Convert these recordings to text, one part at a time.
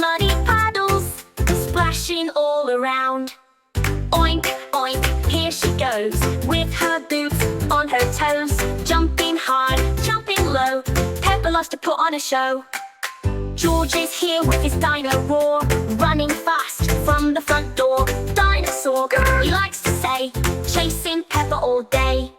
muddy puddles splashing all around. Oink, oink, here she goes, with her boots on her toes, jumping high, jumping low. Peppa loves to put on a show. George is here with his dino roar, running fast from the front door. Dinosaur, grrr, he likes to say, chasing Peppa all day.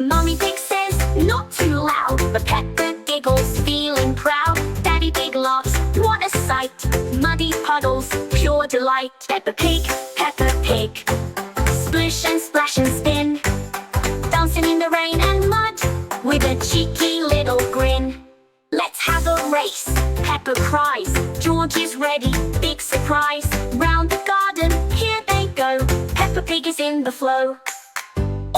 Mummy Pig says, not too loud, but Peppa giggles, feeling proud. Daddy Pig laughs, what a sight, muddy puddles, pure delight. Peppa Pig, Peppa Pig, splish and splash and spin, dancing in the rain and mud, with a cheeky little grin. Let's have a race, Peppa cries, George is ready, big surprise. Round the garden, here they go, Peppa Pig is in the flow.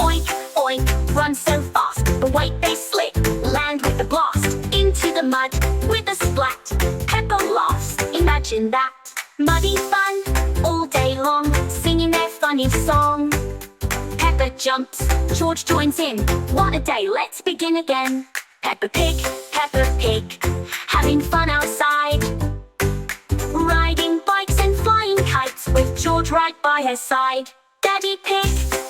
Oink, oink, run so fast, but wait they slip, land with a blast, into the mud, with a splat. Peppa laughs, imagine that, muddy fun, all day long, singing their funny song. Peppa jumps, George joins in, what a day, let's begin again. Peppa Pig, having fun outside, riding bikes and flying kites, with George right by her side. Daddy Pig,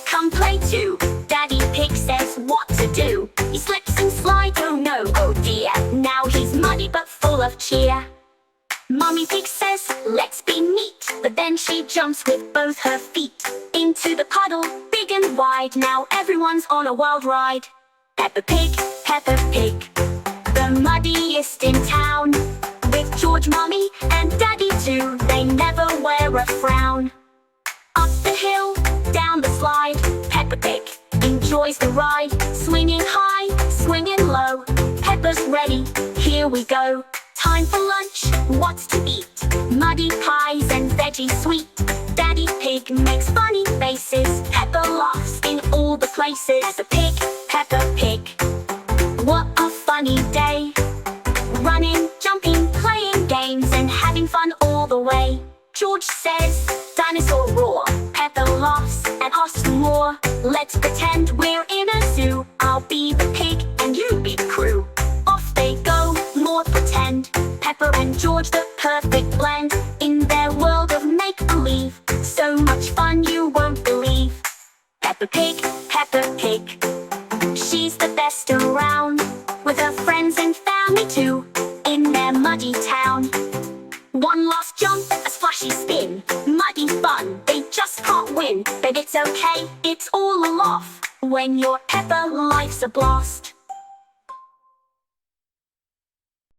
come play too. Daddy Pig says what to do. He slips and slides, oh no, oh dear. Now he's muddy but full of cheer. Mummy Pig says, let's be neat. But then she jumps with both her feet into the puddle, big and wide. Now everyone's on a wild ride. Peppa Pig, the muddiest in town. With George, Mummy, and Daddy too, they never wear a frown. Up the hill, down the slide, Peppa Pig enjoys the ride. Swinging high, swinging low, Peppa's ready, here we go. Time for lunch, what's to eat? Muddy pies and veggie sweet. Daddy Pig makes funny faces, Peppa laughs in all the places. Peppa Pig, what a funny day. Running, jumping, playing games and having fun all the way. George says, dinosaur roar. Peppa laughs and asks more. Let's pretend we're in a zoo. I'll be the pig and you be the crew. Off they go, more pretend. Peppa and George, the perfect blend, in their world of make-believe. So much fun you won't believe. Peppa Pig, she's the best around, with her friends and family too, in their muddy town. One last jump, a splashy spin, muddy fun, they just can't win. But it's okay, it's all a laugh, when your Peppa life's a blast.